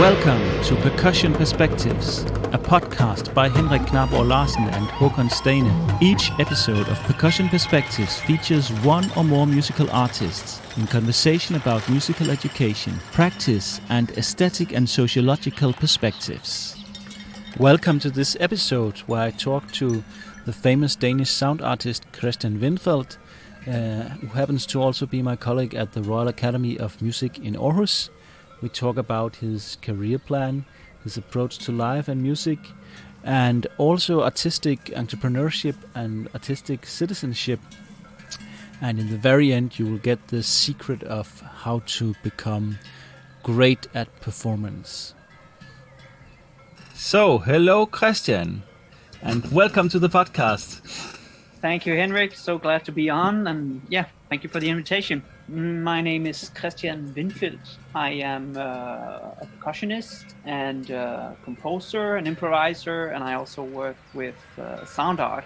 Welcome to Percussion Perspectives, a podcast by Henrik Knapper Larsen and Håkon Steine. Each episode of Percussion Perspectives features one or more musical artists in conversation about musical education, practice, and aesthetic and sociological perspectives. Welcome to this episode where I talk to the famous Danish sound artist Christian.Windfeld, who happens to also be my colleague at the Royal Academy of Music in Aarhus. We talk about his career plan, his approach to life and music, and also artistic entrepreneurship and artistic citizenship. And in the very end, you will get the secret of how to become great at performance. So, hello, Christian, and welcome to the podcast. Thank you, Henrik. So glad to be on. And yeah, thank you for the invitation. My name is Christian.Windfeld. I am a percussionist and composer and improviser, and I also work with sound art.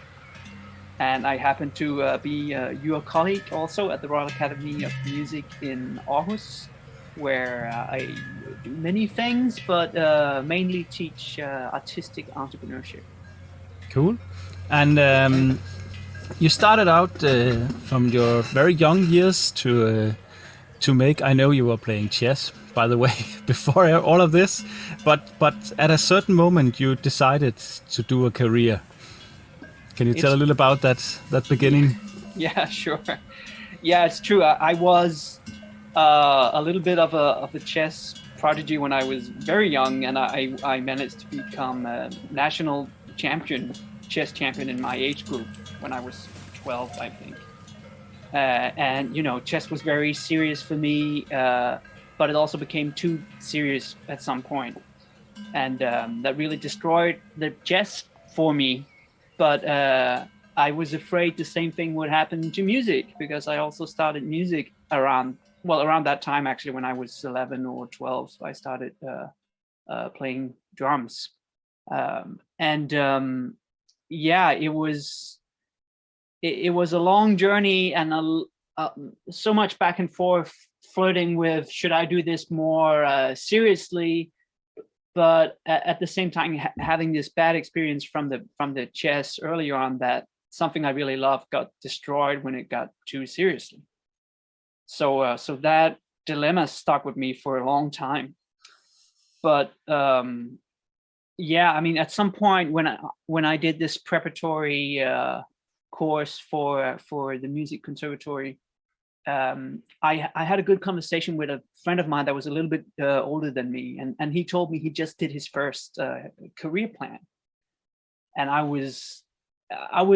And I happen to be your colleague also at the Royal Academy of Music in Aarhus, where I do many things, but mainly teach artistic entrepreneurship. Cool. And you started out from your very young years to make. I know you were playing chess, by the way, before all of this, but at a certain moment you decided to do a career. Can you tell a little about that beginning? Yeah, sure. Yeah, it's true. I was a little bit of a chess prodigy when I was very young, and I managed to become a national chess champion in my age group when I was 12, I think. And, you know, chess was very serious for me, but it also became too serious at some point. And that really destroyed the chess for me. But I was afraid the same thing would happen to music, because I also started music around that time, actually, when I was 11 or 12. So I started playing drums. Yeah, it was a long journey and so much back and forth, flirting with, should I do this more seriously? But at the same time, having this bad experience from the chess earlier on, that something I really loved got destroyed when it got too seriously. So that dilemma stuck with me for a long time. But yeah, I mean, at some point when I did this preparatory course for the music conservatory, I had a good conversation with a friend of mine that was a little bit older than me, and he told me he just did his first career plan, and I was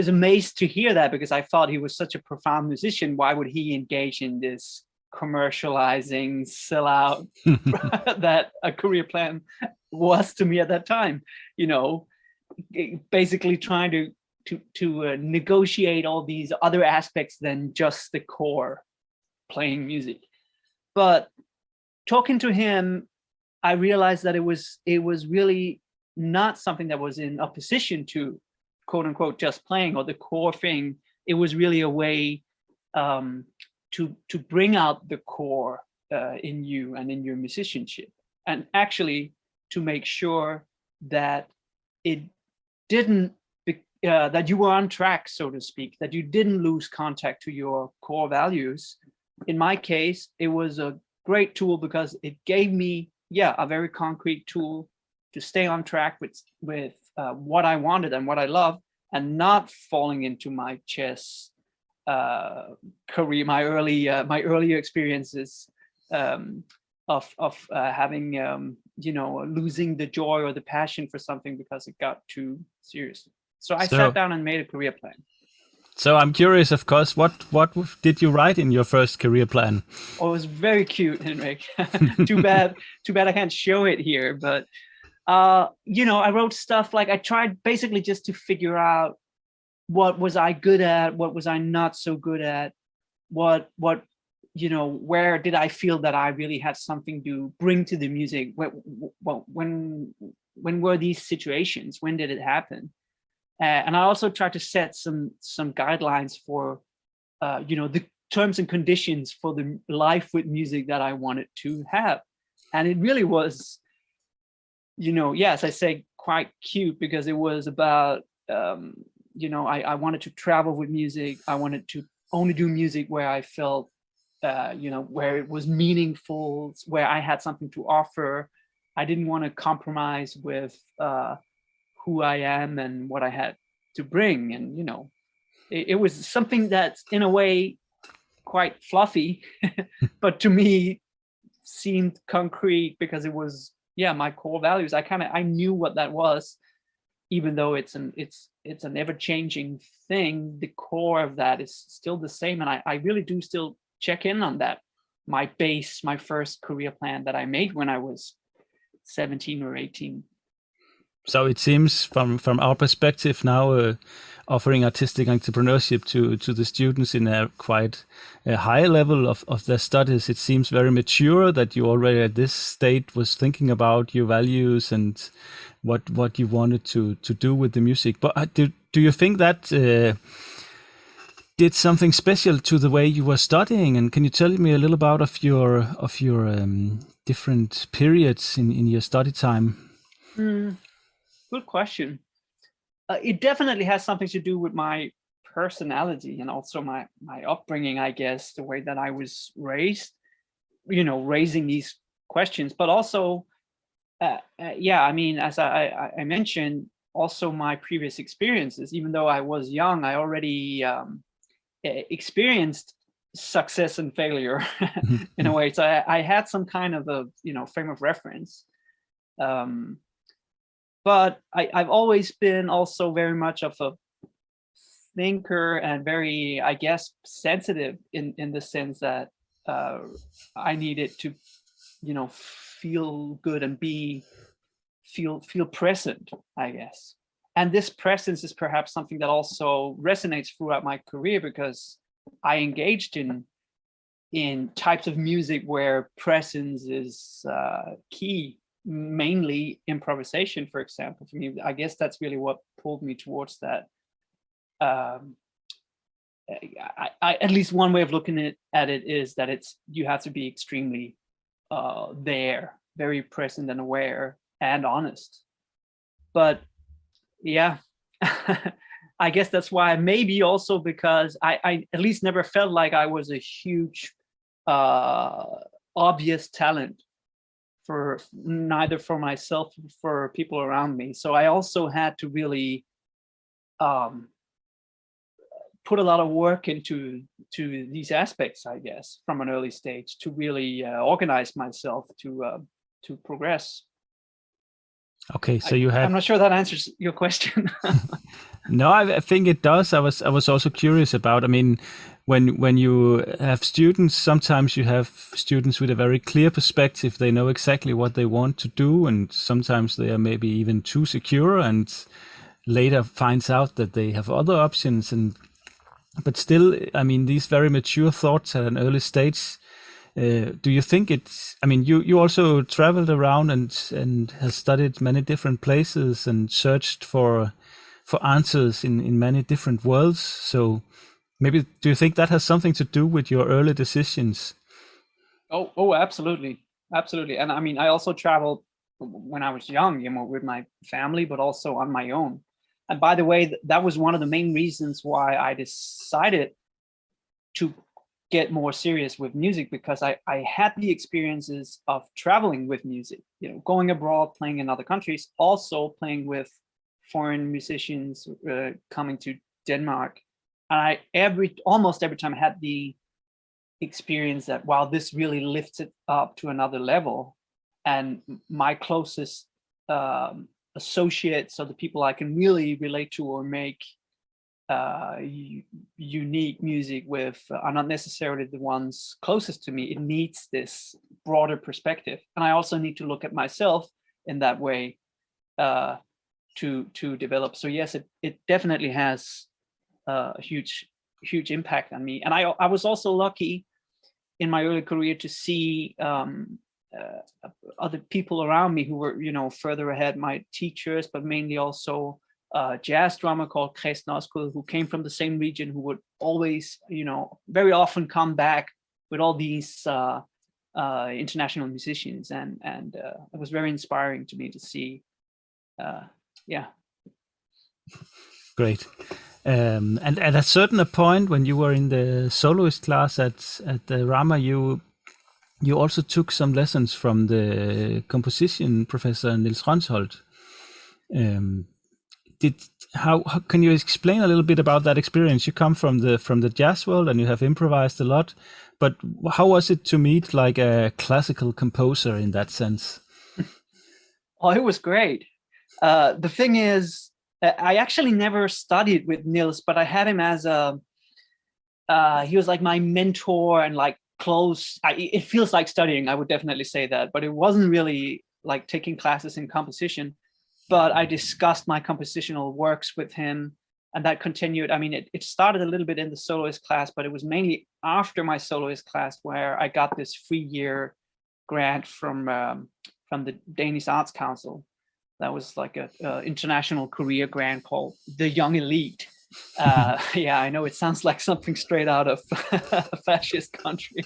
amazed to hear that, because I thought he was such a profound musician. Why would he engage in this commercializing sellout that a career plan was to me at that time? You know, basically trying to negotiate all these other aspects than just the core playing music. But talking to him, I realized that it was really not something that was in opposition to, quote unquote, just playing or the core thing. It was really a way to bring out the core in you and in your musicianship, and actually to make sure that it didn't that you were on track, so to speak, that you didn't lose contact to your core values. In my case, it was a great tool because it gave me, a very concrete tool to stay on track with what I wanted and what I loved, and not falling into my chess career, my earlier experiences of having losing the joy or the passion for something because it got too serious. So I sat down and made a career plan. So I'm curious, of course, what did you write in your first career plan? Oh, it was very cute, Henrik. Too bad I can't show it here. But I wrote stuff like, I tried basically just to figure out what was I good at, what was I not so good at, what where did I feel that I really had something to bring to the music? When were these situations? When did it happen? And I also tried to set some guidelines for, the terms and conditions for the life with music that I wanted to have. And it really was yes, I say quite cute because it was about, I wanted to travel with music. I wanted to only do music where I felt, where it was meaningful, where I had something to offer. I didn't want to compromise with who I am and what I had to bring. And, it was something that's in a way quite fluffy, but to me seemed concrete because it was, my core values. I knew what that was, even though it's an ever-changing thing. The core of that is still the same, and I really do still check in on that. My first career plan that I made when I was 17 or 18. So it seems from our perspective now, offering artistic entrepreneurship to the students in a quite a high level of their studies, it seems very mature that you already at this state was thinking about your values and what you wanted to do with the music. But do you think that did something special to the way you were studying? And can you tell me a little about of your different periods in your study time? Good question. It definitely has something to do with my personality and also my upbringing, I guess, the way that I was raised, raising these questions, but also, as I mentioned, also my previous experiences. Even though I was young, I already experienced success and failure in a way. So I had some kind of a, frame of reference. But I've always been also very much of a thinker and very, I guess, sensitive in the sense that I needed to, feel good and feel present, I guess. And this presence is perhaps something that also resonates throughout my career, because I engaged in types of music where presence is key. Mainly improvisation, for example. For me, I guess that's really what pulled me towards that. At least one way of looking at it is that you have to be extremely there, very present and aware and honest. But yeah, I guess that's why, maybe also because I at least never felt like I was a huge obvious talent for neither for myself or for people around me. So I also had to really put a lot of work into these aspects, I guess, from an early stage, to really organize myself to progress. Okay, so you had. I'm not sure that answers your question. No, I think it does. I was also curious about. I mean, when you have students, sometimes you have students with a very clear perspective. They know exactly what they want to do, and sometimes they are maybe even too secure, and later finds out that they have other options. But still, I mean, these very mature thoughts at an early stage. Do you think it's? I mean, you also traveled around and has studied many different places and searched for answers in many different worlds. So maybe, do you think that has something to do with your early decisions? Oh, absolutely. And I mean, I also traveled when I was young, with my family, but also on my own. And by the way, that was one of the main reasons why I decided to get more serious with music, because I had the experiences of traveling with music, going abroad, playing in other countries, also playing with foreign musicians coming to Denmark. And almost every time I had the experience that, wow, this really lifts it up to another level. And my closest associates, or the people I can really relate to or make unique music with, are not necessarily the ones closest to me. It needs this broader perspective. And I also need to look at myself in that way to develop. So yes, it definitely has a huge impact on me. And I was also lucky in my early career to see other people around me who were, further ahead, my teachers, but mainly also a jazz drummer called Chris Noskud, who came from the same region, who would always, very often come back with all these international musicians, and it was very inspiring to me to see. Yeah. Great. And at a certain point when you were in the soloist class at the Rama, you also took some lessons from the composition professor Niels Rønsholt. How can you explain a little bit about that experience? You come from the jazz world and you have improvised a lot, but how was it to meet like a classical composer in that sense? Oh, it was great. The thing is, I actually never studied with Niels, but I had him as he was like my mentor and like close. It feels like studying, I would definitely say that, but it wasn't really like taking classes in composition. But I discussed my compositional works with him, and that continued. I mean, it started a little bit in the soloist class, but it was mainly after my soloist class where I got this 3-year grant from the Danish Arts Council. That was like a international career grant called the Young Elite. Yeah, I know it sounds like something straight out of a fascist country.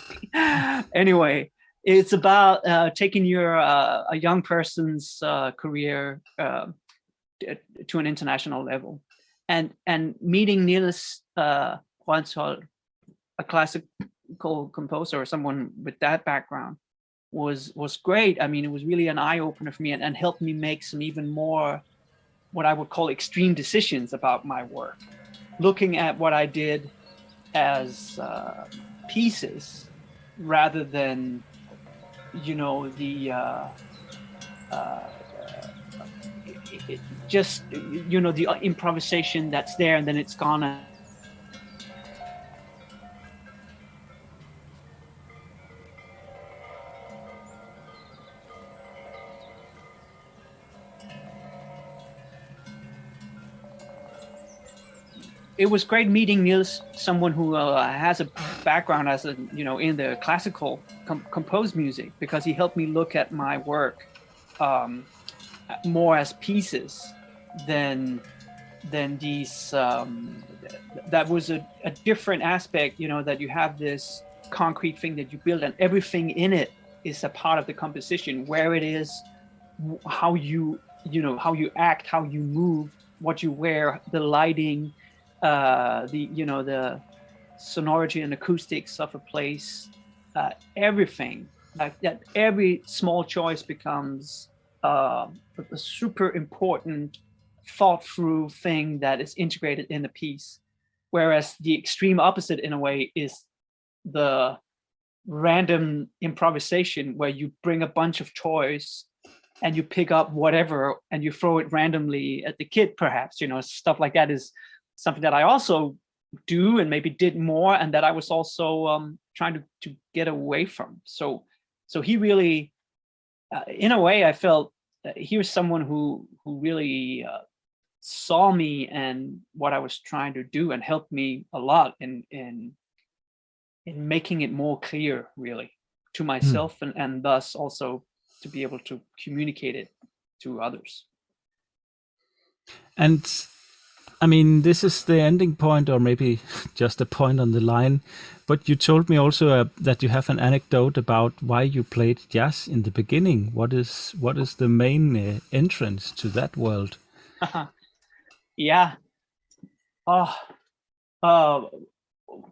Anyway, it's about taking a young person's career to an international level, and meeting Niels Rønsholt, a classical composer or someone with that background, was great. I mean, it was really an eye opener for me, and helped me make some even more what I would call extreme decisions about my work, looking at what I did as pieces rather than, you know, just, you know, the improvisation that's there and then it's gone. It was great meeting Niels, someone who has a background as you know, in the classical composed music, because he helped me look at my work more as pieces than these. That was a different aspect, you know, that you have this concrete thing that you build and everything in it is a part of the composition, where it is how you know, how you act, how you move, what you wear, the lighting, the sonority and acoustics of a place, everything like that. Every small choice becomes a super important, thought through thing that is integrated in the piece. Whereas the extreme opposite, in a way, is the random improvisation where you bring a bunch of toys and you pick up whatever and you throw it randomly at the kid, perhaps, you know, stuff like that is something that I also do and maybe did more, and that I was also trying to get away from. So he really, in a way, I felt he was someone who really saw me and what I was trying to do, and helped me a lot in making it more clear, really, to myself, and thus also to be able to communicate it to others. And I mean, this is the ending point, or maybe just a point on the line. But you told me also that you have an anecdote about why you played jazz in the beginning. What is the main entrance to that world? Yeah.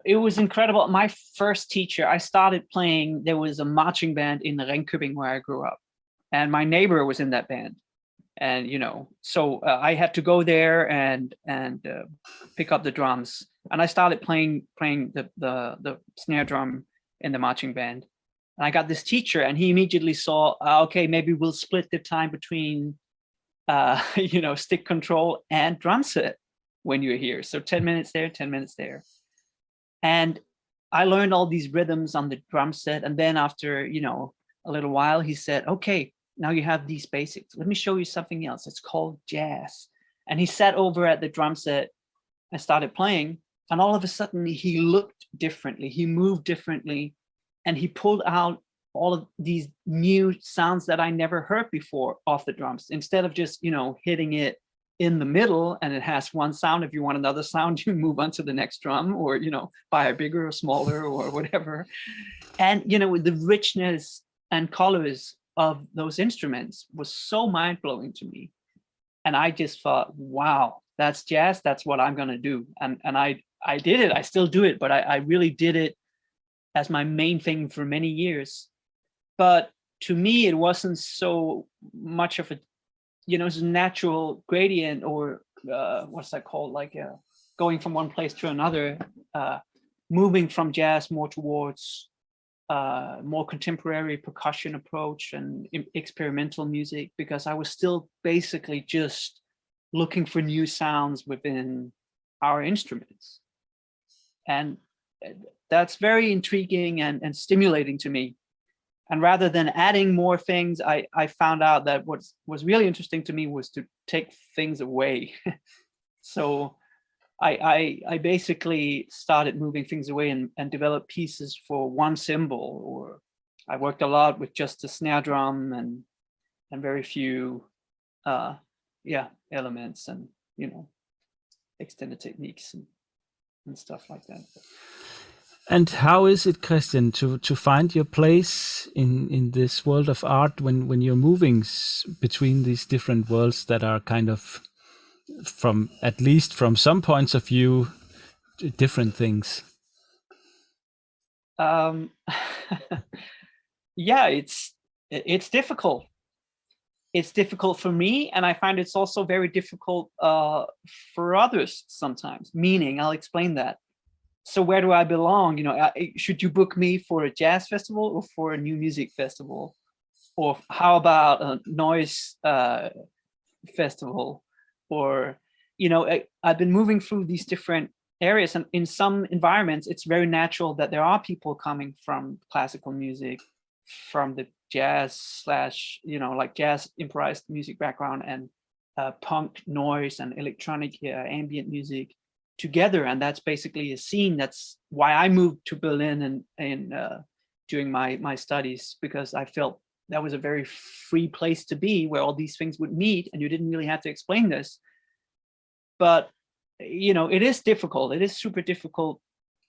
It was incredible. My first teacher, I started playing, there was a marching band in Ringkøbing where I grew up, and my neighbor was in that band. And, you know, so I had to go there and pick up the drums, and I started playing the snare drum in the marching band. And I got this teacher, and he immediately saw, okay, maybe we'll split the time between, you know, stick control and drum set when you're here. So 10 minutes there, 10 minutes there. And I learned all these rhythms on the drum set. And then after, you know, a little while, he said, okay, now you have these basics. Let me show you something else. It's called jazz. And he sat over at the drum set and started playing. And all of a sudden, he looked differently. He moved differently. And he pulled out all of these new sounds that I never heard before off the drums. Instead of just, you know, hitting it in the middle, and it has one sound. If you want another sound, you move on to the next drum, or buy a bigger or smaller or whatever. And the richness and colors of those instruments was so mind-blowing to me. And I just thought, wow, that's jazz. That's what I'm gonna do. And I did it. I still do it, but I really did it as my main thing for many years. But to me, it wasn't so much of a, it's a natural gradient, or what's that called? Like going from one place to another, moving from jazz more towards more contemporary percussion approach and experimental music, because I was still basically just looking for new sounds within our instruments. And that's very intriguing and stimulating to me. And rather than adding more things, I found out that what was really interesting to me was to take things away. So I basically started moving things away and developed pieces for one cymbal, or I worked a lot with just a snare drum and very few elements and extended techniques and stuff like that. And how is it, Christian, to find your place in this world of art when you're moving between these different worlds that are kind of, from at least from some points of view, different things? Yeah, it's difficult. It's difficult for me, and I find it's also very difficult for others sometimes. Meaning, I'll explain that. So where do I belong? Should you book me for a jazz festival or for a new music festival? Or how about a noise festival? Or, I've been moving through these different areas, and in some environments, it's very natural that there are people coming from classical music, from the jazz / like jazz improvised music background, and punk, noise, and electronic ambient music together. And that's basically a scene. That's why I moved to Berlin and during my studies, because I felt that was a very free place to be, where all these things would meet and you didn't really have to explain this. But it is difficult. It is super difficult,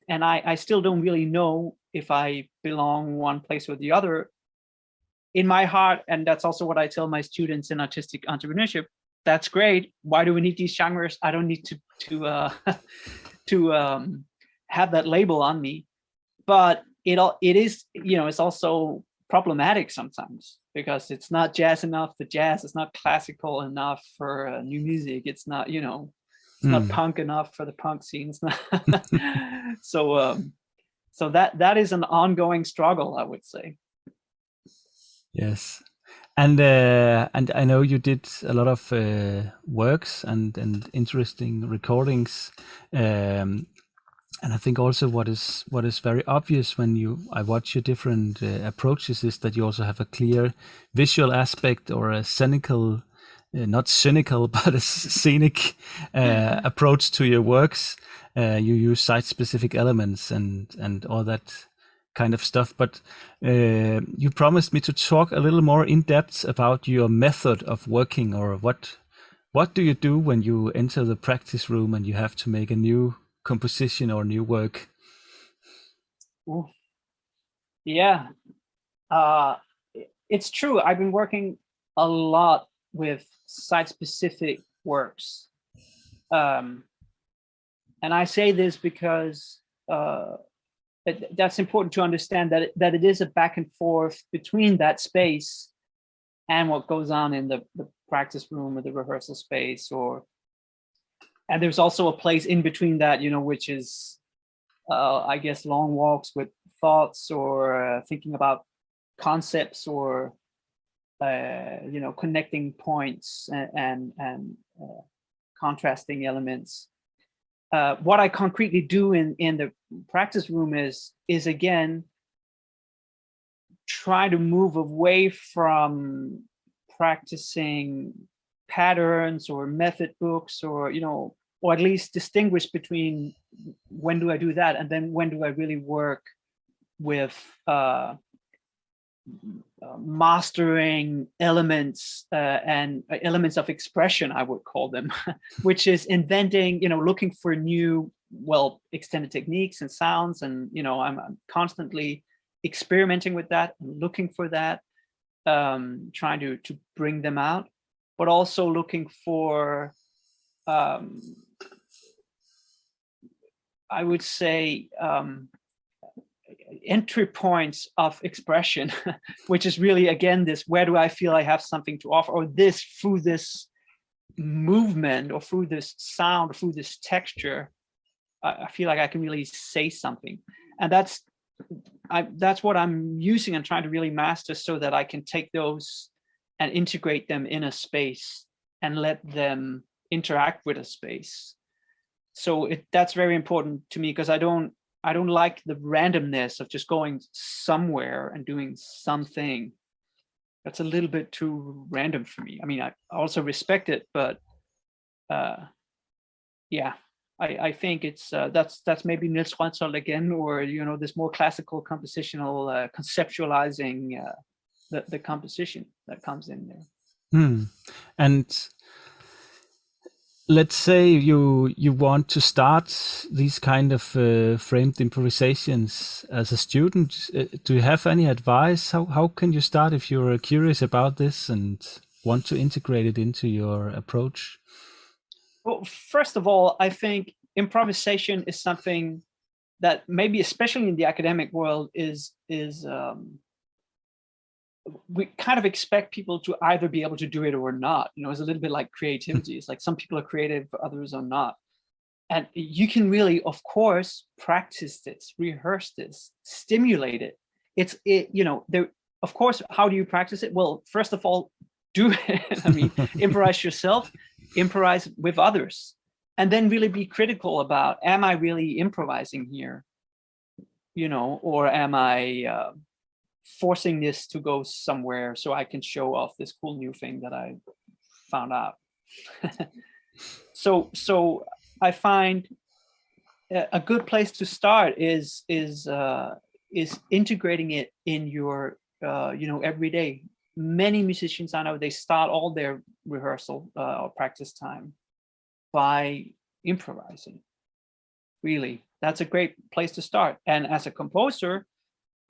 and I still don't really know if I belong one place or the other. In my heart, and that's also what I tell my students in artistic entrepreneurship, that's great. Why do we need these genres? I don't need to have that label on me. But it is, it's also problematic sometimes, because it's not jazz enough for jazz. It's not classical enough for new music. It's not, it's not punk enough for the punk scene. It's not so that is an ongoing struggle, I would say. Yes. And I know you did a lot of works and interesting recordings, and I think also what is very obvious when I watch your different approaches is that you also have a clear visual aspect, or a cynical, not cynical, but a scenic approach to your works. You use site-specific elements and all that kind of stuff, but you promised me to talk a little more in depth about your method of working, or what do you do when you enter the practice room and you have to make a new composition or new work? Ooh. Yeah, it's true. I've been working a lot with site-specific works, and I say this because that's important to understand, that it is a back and forth between that space and what goes on in the practice room or the rehearsal space, and there's also a place in between that, which is I guess long walks with thoughts, or thinking about concepts, or connecting points and contrasting elements. What I concretely do in the practice room is again try to move away from practicing patterns or method books, or at least distinguish between when do I do that and then when do I really work with mastering elements and elements of expression, I would call them, which is inventing, looking for new, extended techniques and sounds. And, I'm constantly experimenting with that and looking for that, trying to bring them out, but also looking for, I would say, entry points of expression, which is really, again, this, where do I feel I have something to offer, or this, through this movement or through this sound, or through this texture, I feel like I can really say something. And that's what I'm using and trying to really master, so that I can take those and integrate them in a space and let them interact with a space. So that's very important to me, because I don't like the randomness of just going somewhere and doing something. That's a little bit too random for me. I mean, I also respect it, but yeah, I think it's that's maybe Niels Rønsholdt again, or this more classical compositional conceptualizing the composition that comes in there. And let's say you want to start these kind of framed improvisations as a student. Do you have any advice? How can you start if you're curious about this and want to integrate it into your approach? Well, first of all, I think improvisation is something that maybe, especially in the academic world, is we kind of expect people to either be able to do it or not. It's a little bit like creativity. It's like some people are creative, others are not. And you can really, of course, practice this, rehearse this, stimulate it. There, of course, how do you practice it? Well, first of all, do it. I mean, improvise yourself, improvise with others, and then really be critical about, am I really improvising here? Or am I forcing this to go somewhere so I can show off this cool new thing that I found out? So I find a good place to start is integrating it in your every day. Many musicians I know, they start all their rehearsal or practice time by improvising. Really, that's a great place to start. And as a composer,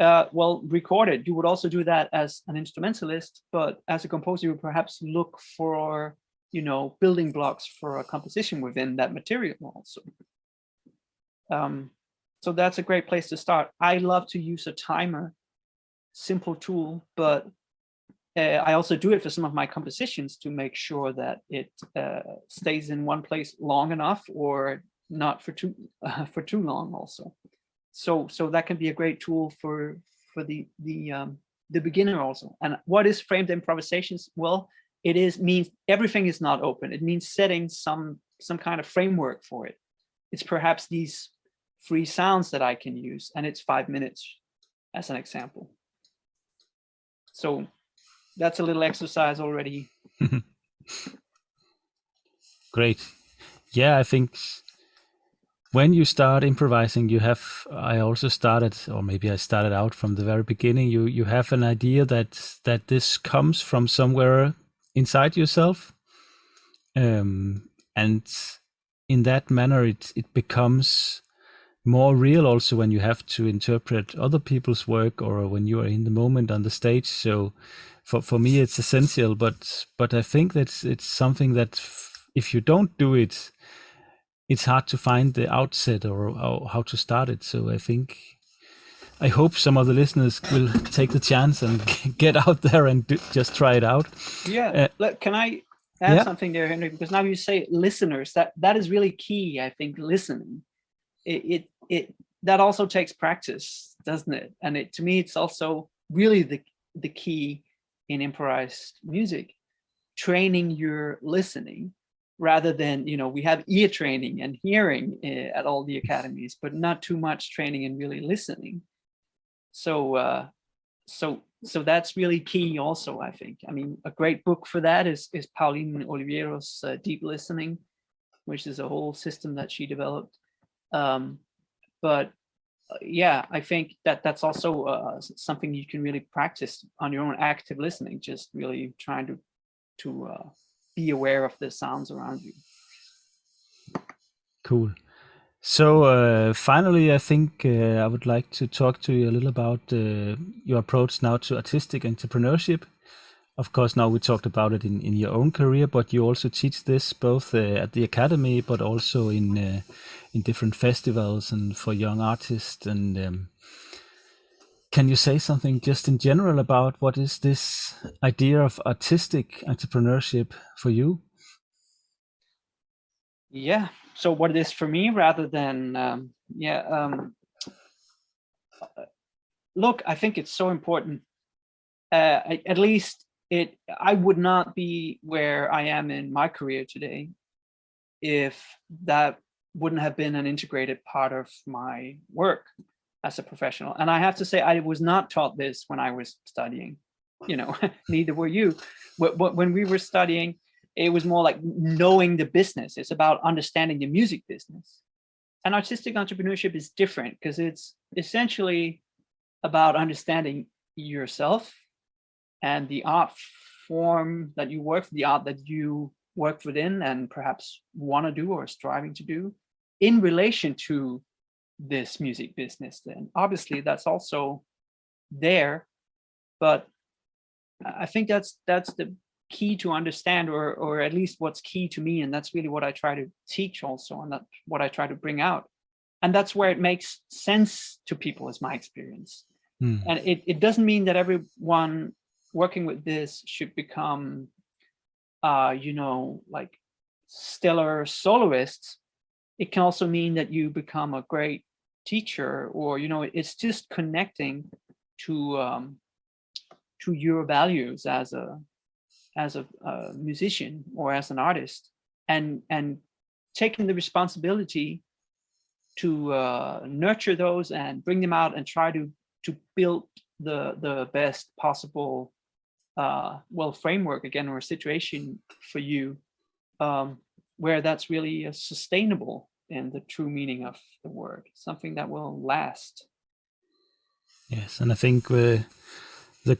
record it. You would also do that as an instrumentalist, but as a composer, you would perhaps look for, building blocks for a composition within that material also. So that's a great place to start. I love to use a timer, simple tool, but I also do it for some of my compositions to make sure that it stays in one place long enough, or not for too long also. So that can be a great tool for the beginner also. And what is framed improvisations? Well, means everything is not open. It means setting some kind of framework for it. It's perhaps these free sounds that I can use, and it's 5 minutes as an example. So that's a little exercise already. Great. Yeah, I think when you start improvising, I also started, or maybe I started out from the very beginning, you have an idea that this comes from somewhere inside yourself. And in that manner, it becomes more real also when you have to interpret other people's work, or when you are in the moment on the stage. So for me, it's essential, but I think that it's something that if you don't do it, it's hard to find the outset or how to start it. So I hope some of the listeners will take the chance and get out there and just try it out. Yeah. Can I add something there, Henrik? Because now you say listeners, that is really key. I think listening, that also takes practice, doesn't it? And to me, it's also really the key in improvised music, training your listening, rather than, we have ear training and hearing at all the academies, but not too much training in really listening. So that's really key also, I think. I mean, a great book for that is Pauline Oliviero's Deep Listening, which is a whole system that she developed. But yeah, I think that's also something you can really practice on your own, active listening, just really trying to be aware of the sounds around you. Cool. So finally, I think I would like to talk to you a little about your approach now to artistic entrepreneurship. Of course, now we talked about it in your own career, but you also teach this both at the academy, but also in different festivals and for young artists. And can you say something just in general about what is this idea of artistic entrepreneurship for you? Yeah. So what it is for me, rather than look, I think it's so important. At least I would not be where I am in my career today if that wouldn't have been an integrated part of my work as a professional. And I have to say, I was not taught this when I was studying. Neither were you. When we were studying, it was more like knowing the business. It's about understanding the music business. And artistic entrepreneurship is different because it's essentially about understanding yourself and the art form that you work, the art that you work within and perhaps want to do or striving to do in relation to this music business. Then obviously that's also there, but I think that's the key to understand, or at least what's key to me, and that's really what I try to teach also, and that's what I try to bring out, and that's where it makes sense to people, is my experience. And it doesn't mean that everyone working with this should become like stellar soloists. It can also mean that you become a great teacher, or it's just connecting to your values as a musician or as an artist, and taking the responsibility to nurture those and bring them out and try to build the best possible framework again, or a situation for you where that's really sustainable in the true meaning of the word, something that will last. Yes, and I think the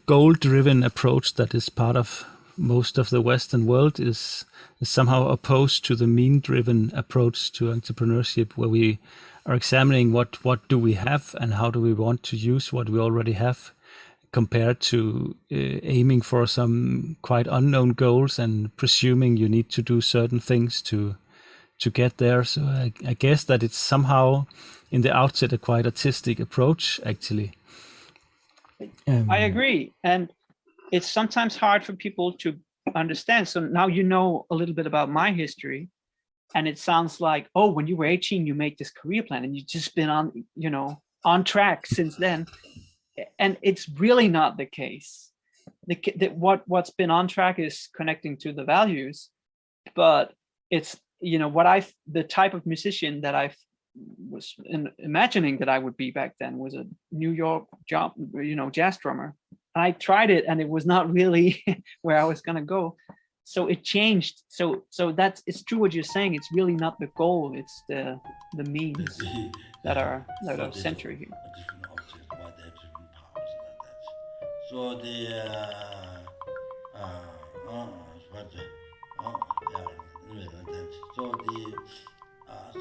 goal-driven approach that is part of most of the Western world is somehow opposed to the mean-driven approach to entrepreneurship, where we are examining what do we have and how do we want to use what we already have, compared to aiming for some quite unknown goals and presuming you need to do certain things to get there. So I guess that it's somehow in the outset a quite artistic approach, actually. I agree, and it's sometimes hard for people to understand. So now you know a little bit about my history, and it sounds like, oh, when you were 18, you made this career plan, and you've just been on track since then. And it's really not the case. What's been on track is connecting to the values, but it's the type of musician that I was imagining that I would be back then was a New York jazz drummer. I tried it and it was not really where I was going to go. So it changed. So it's true what you're saying. It's really not the goal. It's the means that are central here. So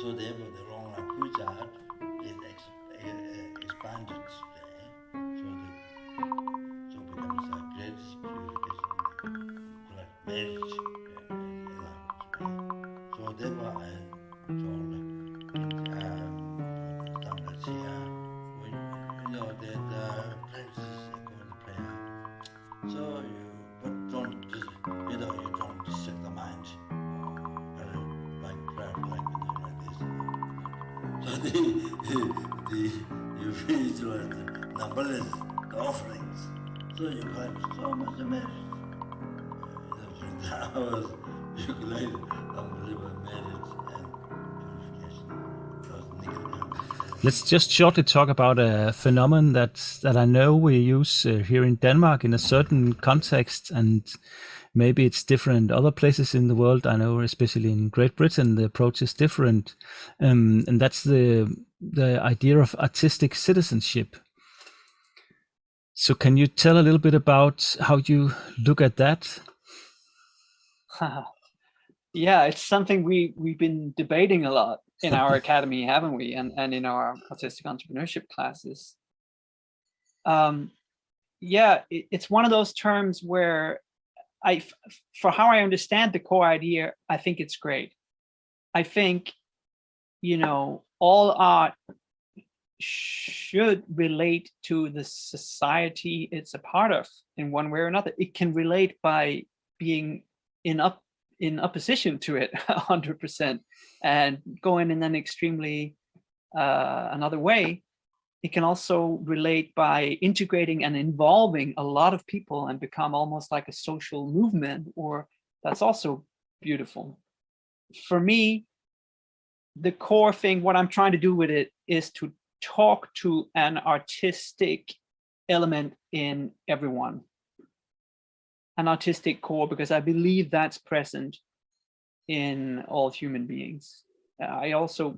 so therefore the wrong Puja is expanded today. So becomes a great purification, marriage. So therefore I told standards here, the practice according to prayer. So but don't you don't set the mind like prayer like this. So you finish the numberless offerings. So you climb so much merit. Hours you collect unbelievable merit and purification. Let's just shortly talk about a phenomenon that I know we use here in Denmark in a certain context, and maybe it's different other places in the world. I know especially in Great Britain the approach is different, and that's the the idea of artistic citizenship. So can you tell a little bit about how you look at that? Yeah, it's something we've been debating a lot in our academy, haven't we? And in our artistic entrepreneurship classes. Yeah, it's one of those terms where for how I understand the core idea, I think it's great. I think, all art should relate to the society it's a part of in one way or another. It can relate by being in opposition to it 100% and going in an extremely another way. It can also relate by integrating and involving a lot of people and become almost like a social movement, or that's also beautiful. For me, the core thing, what I'm trying to do with it is to talk to an artistic element in everyone, an artistic core, because I believe that's present in all human beings. I also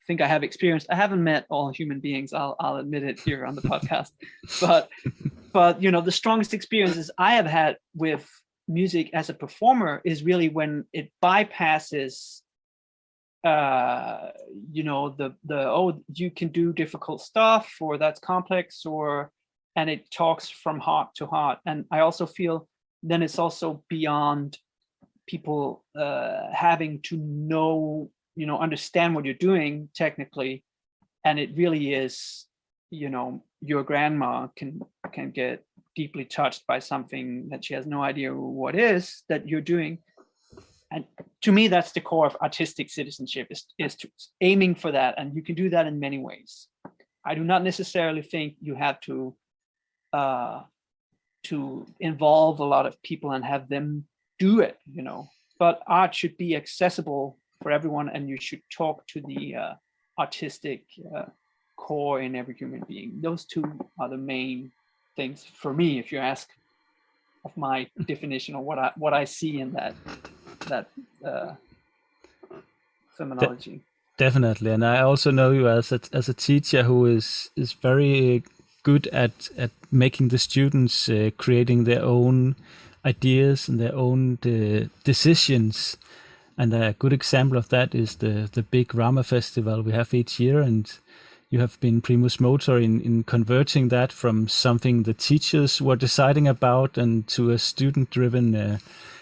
think I have experienced, I haven't met all human beings, I'll admit it here on the podcast, but the strongest experiences I have had with music as a performer is really when it bypasses you can do difficult stuff, or that's complex, and it talks from heart to heart. And I also feel then it's also beyond people having to know, understand what you're doing technically, and it really is, your grandma can get deeply touched by something that she has no idea what is that you're doing. And to me, that's the core of artistic citizenship, is to aiming for that. And you can do that in many ways. I do not necessarily think you have to involve a lot of people and have them do it, but art should be accessible for everyone, and you should talk to the artistic core in every human being. Those two are the main things for me, if you ask of my definition of what I see in that terminology. Definitely, and I also know you as a teacher who is very good at making the students creating their own ideas and their own decisions. And a good example of that is the big Rama festival we have each year, and you have been primus motor in converting that from something the teachers were deciding about and to a student-driven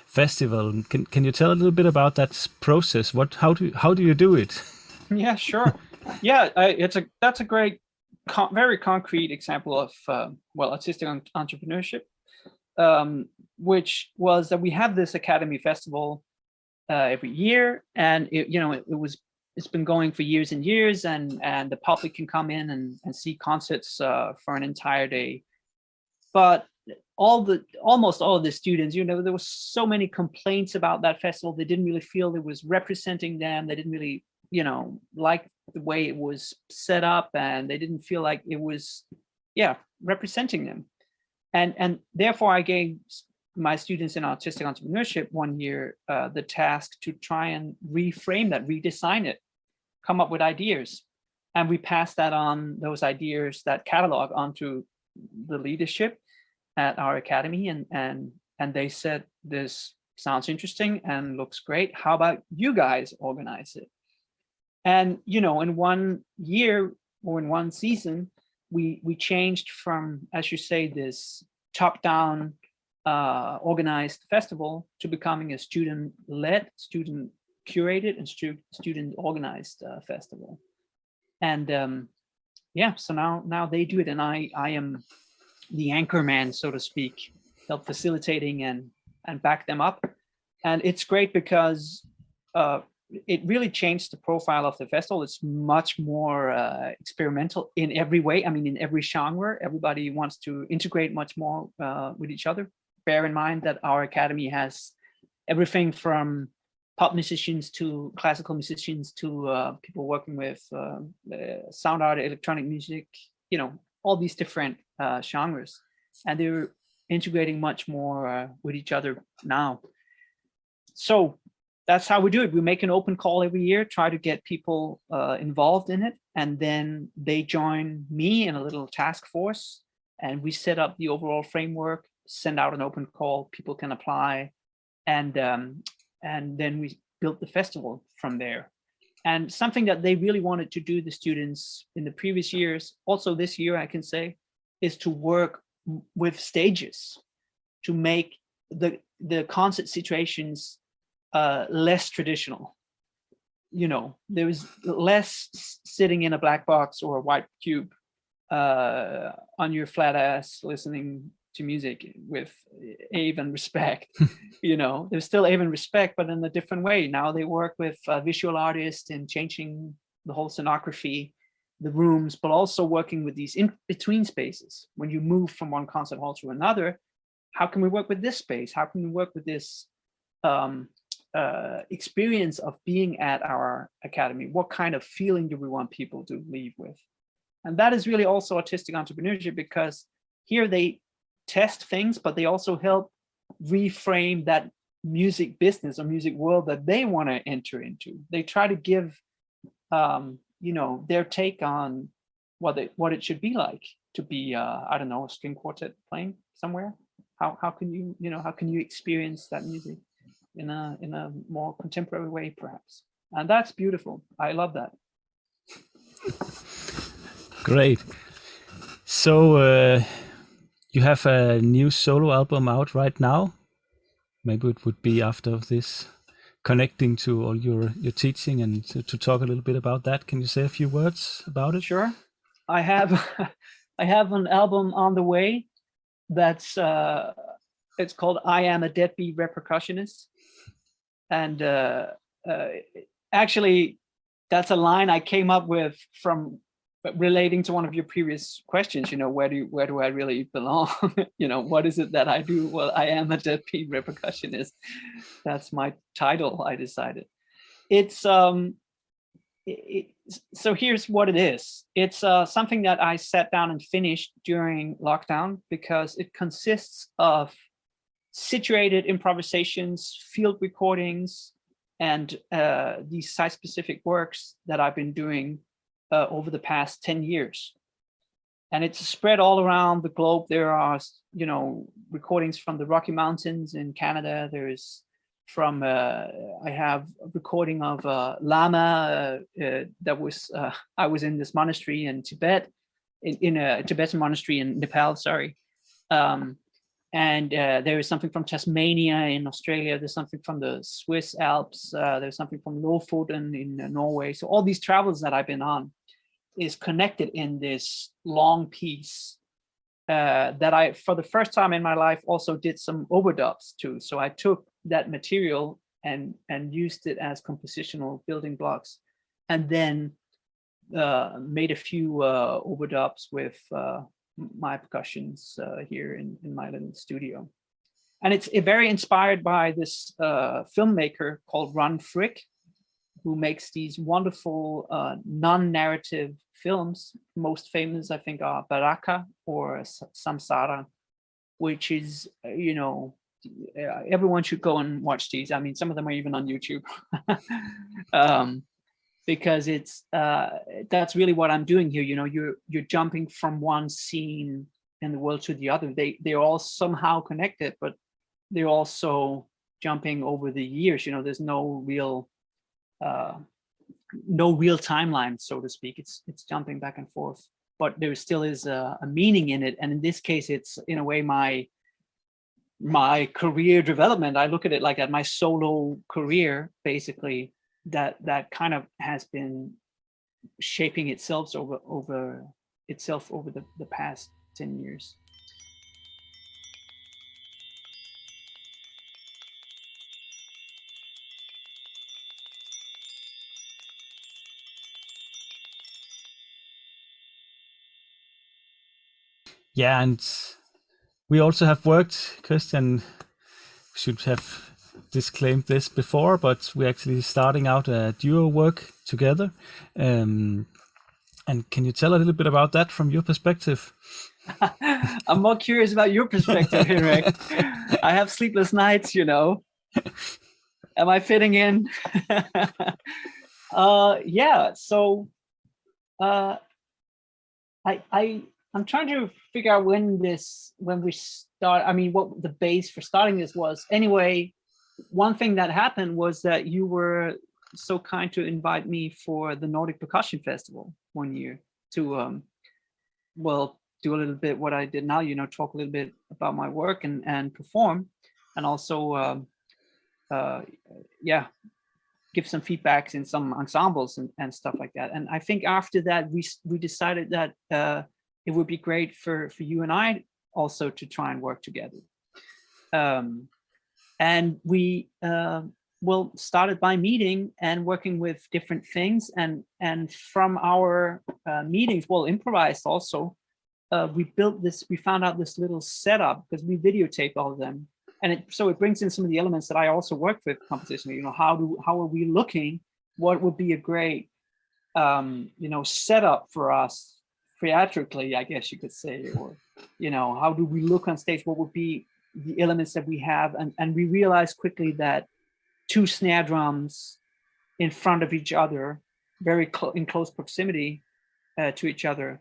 festival. Can you tell a little bit about that process? How do you do it? Yeah, sure. Yeah, that's a great, very concrete example of artistic entrepreneurship, which was that we have this academy festival every year, and it's been going for years and years, and the public can come in and see concerts for an entire day. But almost all of the students, there was so many complaints about that festival. They didn't really feel it was representing them. They didn't really, like the way it was set up, and they didn't feel like it was, representing them. And therefore I gave my students in artistic entrepreneurship one year the task to try and reframe that, redesign it, come up with ideas. And we passed those ideas, that catalog, onto the leadership at our academy, and they said, this sounds interesting and looks great. How about you guys organize it? And in 1 year or in one season, we changed from, as you say, this top-down organized festival to becoming a student-led, student-curated, and student-organized festival. And so now they do it, and I am the anchor man, so to speak, help facilitating and back them up. And it's great because it really changed the profile of the festival. It's much more experimental in every way. I mean, in every genre, everybody wants to integrate much more with each other. Bear in mind that our academy has everything from pop musicians to classical musicians to people working with sound art, electronic music, all these different genres, and they're integrating much more with each other now. So that's how we do it. We make an open call every year, try to get people involved in it, and then they join me in a little task force, and we set up the overall framework, send out an open call, people can apply, and then we built the festival from there. And something that they really wanted to do, the students in the previous years, also this year I can say, is to work with stages to make the concert situations less traditional. You know, there was less sitting in a black box or a white cube on your flat ass listening to music with even respect. You know, there's still even respect, but in a different way. Now they work with visual artists and changing the whole scenography, the rooms, but also working with these in between spaces. When you move from one concert hall to another, how can we work with this space? How can we work with this experience of being at our academy? What kind of feeling do we want people to leave with? And that is really also artistic entrepreneurship, because here they test things, but they also help reframe that music business or music world that they want to enter into. They try to give, you know, their take on what it should be like to be, I don't know, a string quartet playing somewhere. How can you, you know, how can you experience that music in a more contemporary way, perhaps? And that's beautiful. I love that. Great. So you have a new solo album out right now. Maybe it would be after this, connecting to all your teaching, and to talk a little bit about that. Can you say a few words about it? Sure. I have I have an album on the way that's it's called I Am a Deadbeat Percussionist. And actually that's a line I came up with from relating to one of your previous questions. You know, where do I really belong? You know, what is it that I do? Well, I am a deadbeat percussionist. That's my title, I decided. It's so here's what it is. It's something that I sat down and finished during lockdown, because it consists of situated improvisations, field recordings, and these site-specific works that I've been doing over the past 10 years. And it's spread all around the globe. There are, you know, recordings from the Rocky Mountains in Canada. There's from, I have a recording of Lama that was, I was in this monastery in Tibet, in a Tibetan monastery in Nepal, sorry. And there is something from Tasmania in Australia. There's something from the Swiss Alps. There's something from Lofoten in Norway. So all these travels that I've been on is connected in this long piece that I, for the first time in my life, also did some overdubs to. So I took that material and used it as compositional building blocks, and then made a few overdubs with my percussions here in my little studio. And it's very inspired by this filmmaker called Ron Frick, who makes these wonderful non-narrative films. Most famous, I think, are Baraka or Samsara, which is, you know, everyone should go and watch these. I mean, some of them are even on YouTube. Because it's that's really what I'm doing here. You know, you're jumping from one scene in the world to the other. They're all somehow connected, but they're also jumping over the years. You know, there's no real timeline, so to speak. It's jumping back and forth, but there still is a meaning in it. And in this case, it's in a way my career development. I look at it like at my solo career, basically. That kind of has been shaping itself over the past 10 years. Yeah, and we also have worked, Christian, should have disclaimed this before, but we're actually starting out a duo work together. And can you tell a little bit about that from your perspective? I'm more curious about your perspective, Henrik. I have sleepless nights, you know. Am I fitting in? Yeah. So I'm trying to figure out when we start. I mean, what the base for starting this was. Anyway, one thing that happened was that you were so kind to invite me for the Nordic Percussion Festival one year to do a little bit what I did now, talk a little bit about my work and perform, and also give some feedbacks in some ensembles and stuff like that. And I think after that we decided that it would be great for you and I also to try and work together. And we started by meeting and working with different things, and from our meetings, improvised also, we found out this little setup, because we videotape all of them, and it brings in some of the elements that I also work with composition. How are we looking? What would be a great setup for us theatrically, I guess you could say, or how do we look on stage? What would be the elements that we have? And we realized quickly that 2 snare drums in front of each other, very in close proximity to each other,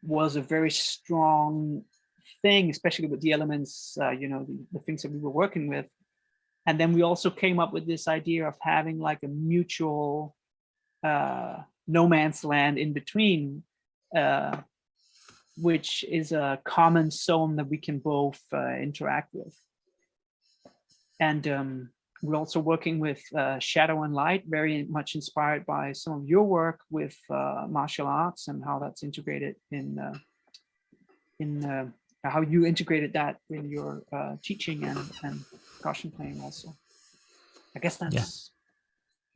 was a very strong thing, especially with the elements, the things that we were working with. And then we also came up with this idea of having like a mutual no man's land in between, which is a common zone that we can both interact with. And we're also working with shadow and light, very much inspired by some of your work with martial arts and how that's integrated in how you integrated that in your teaching and percussion playing also. I guess that's...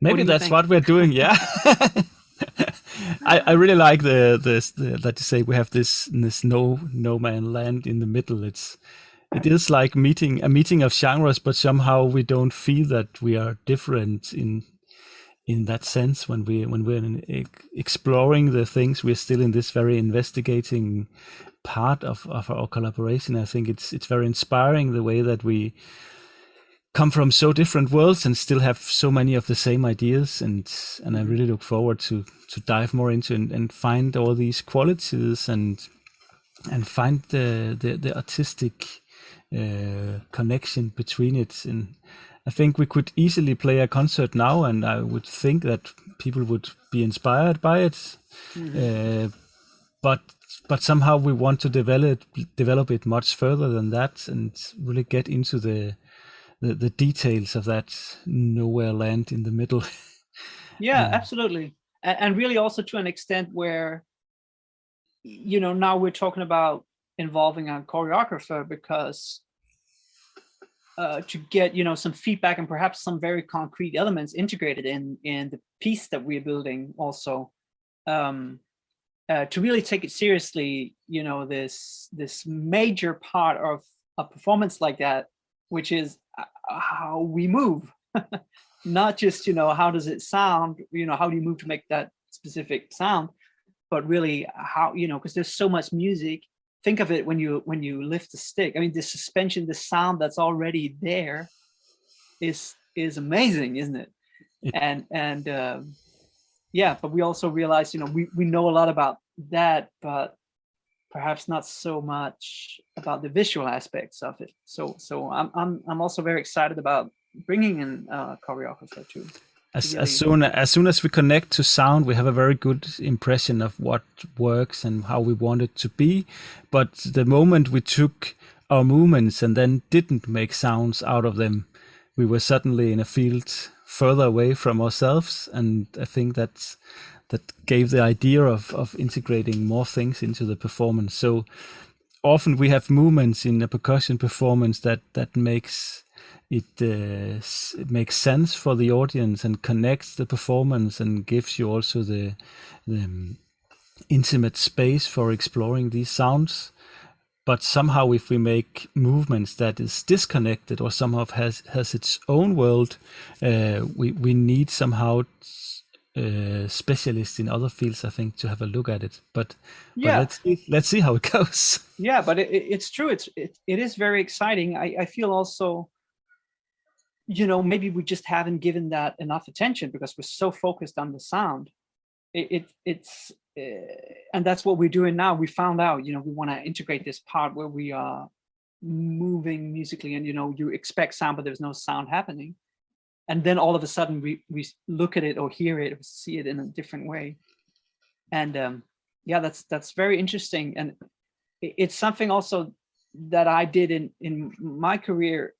Maybe that's what we're doing, yeah. I really like the that you say we have this no man land in the middle. It is like a meeting of genres, but somehow we don't feel that we are different in that sense when we're exploring the things. We're still in this very investigating part of our collaboration. I think it's very inspiring the way that we come from so different worlds and still have so many of the same ideas, and I really look forward to dive more into and find all these qualities and find the artistic connection between it. And I think we could easily play a concert now, and I would think that people would be inspired by it. But somehow we want to develop it much further than that, and really get into the details of that nowhere land in the middle. Yeah, absolutely. And really also to an extent where, now we're talking about involving a choreographer, because to get, some feedback and perhaps some very concrete elements integrated in the piece that we're building also, to really take it seriously, this major part of a performance like that, which is how we move, not just, how does it sound, how do you move to make that specific sound, but really how, because there's so much music. Think of it when you lift the stick. I mean, the suspension, the sound that's already there is amazing, isn't it? But we also realize, we know a lot about that, but perhaps not so much about the visual aspects of it. So I'm also very excited about bringing in a choreographer too. As soon as we connect to sound, we have a very good impression of what works and how we want it to be. But the moment we took our movements and then didn't make sounds out of them, we were suddenly in a field further away from ourselves. And I think that gave the idea of integrating more things into the performance. So often we have movements in a percussion performance that makes it makes sense for the audience and connects the performance and gives you also the intimate space for exploring these sounds. But somehow if we make movements that is disconnected or somehow has its own world, we need somehow specialists in other fields, I think, to have a look at it. But let's see how it goes. Yeah, but it's true. It is very exciting. I feel also maybe we just haven't given that enough attention because we're so focused on the sound. It's and that's what we're doing now. We found out, we want to integrate this part where we are moving musically, and you expect sound, but there's no sound happening. And then all of a sudden we look at it or hear it or see it in a different way. And that's very interesting. And it's something also that I did in my career,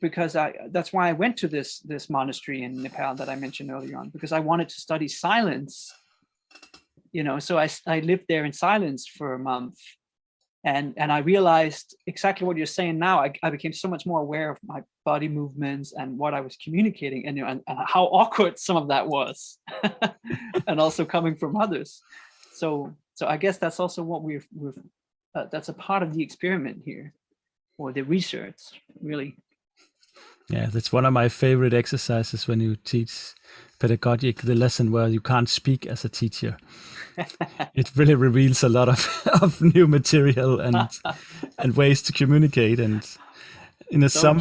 because that's why I went to this monastery in Nepal that I mentioned earlier on, because I wanted to study silence. So I lived there in silence for a month, and I realized exactly what you're saying now. I became so much more aware of my body movements and what I was communicating, and how awkward some of that was, and also coming from others. So I guess that's also what we've that's a part of the experiment here, or the research, really. Yeah, that's one of my favorite exercises when you teach pedagogic, the lesson where you can't speak as a teacher. It really reveals a lot of new material and ways to communicate, and in a some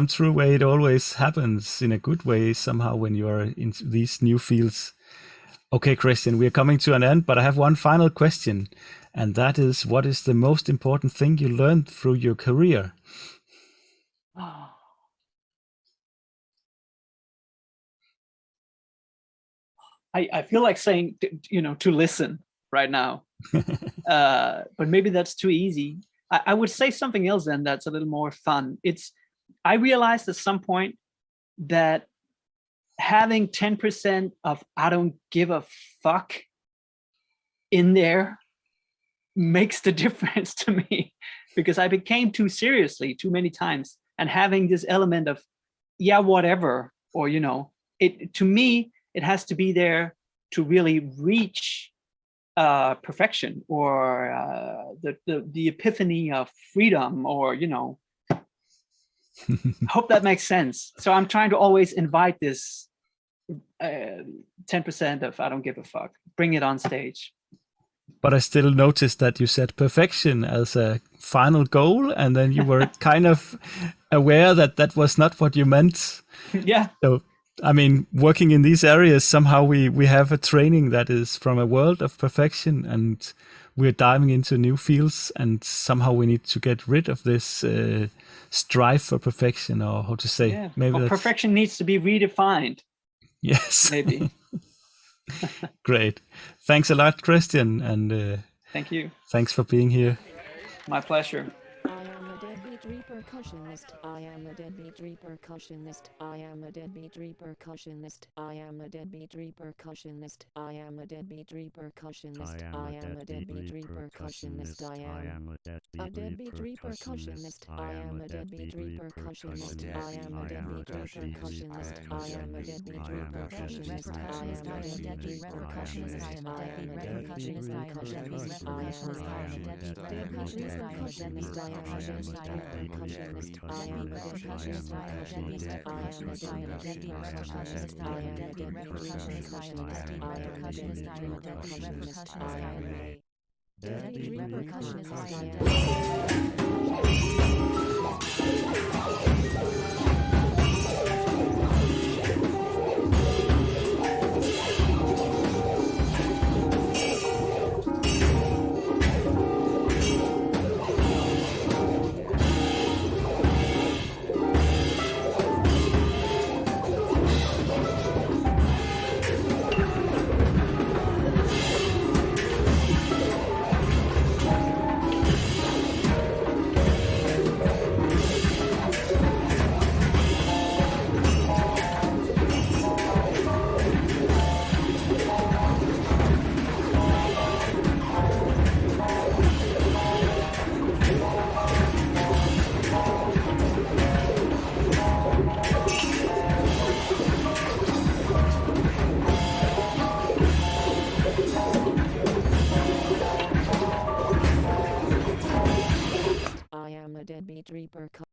true way it always happens in a good way somehow when you are in these new fields. Okay, Christian, we are coming to an end, but I have one final question, and that is, what is the most important thing you learned through your career? I feel like saying, to listen right now, but maybe that's too easy. I would say something else then that's a little more fun. I realized at some point that having 10% of I don't give a fuck in there makes the difference to me, because I became too seriously too many times, and having this element of, yeah, whatever, or, to me, it has to be there to really reach perfection, or the epiphany of freedom, or, I hope that makes sense. So I'm trying to always invite this 10% of I don't give a fuck, bring it on stage. But I still noticed that you said perfection as a final goal, and then you were kind of aware that that was not what you meant. Yeah. So, I mean, working in these areas, somehow we have a training that is from a world of perfection, and we're diving into new fields, and somehow we need to get rid of this strive for perfection, or how to say. Yeah. Maybe perfection needs to be redefined. Yes. Maybe. Great. Thanks a lot, Christian, and thank you. Thanks for being here. My pleasure. I am a deadbeat repercussionist. I am a deadbeat repercussionist. I am a deadbeat repercussionist. I am a deadbeat repercussionist. I am a deadbeat repercussionist. I am a deadbeat repercussionist. I am a deadbeat repercussionist. I am a deadbeat repercussionist. I am a deadbeat repercussionist. I am a deadbeat repercussionist. I am a deadbeat repercussionist. I am a deadbeat repercussionist. I am a deadbeat repercussionist. I am a deadbeat repercussionist. I am a deadbeat repercussionist. I am a percussionist. I am a percussionist. I am a percussionist. I am a percussionist. I am a percussionist. I am a percussionist. I am a percussionist. I am a deadbeat repercussionist. Deadbeat repercussion.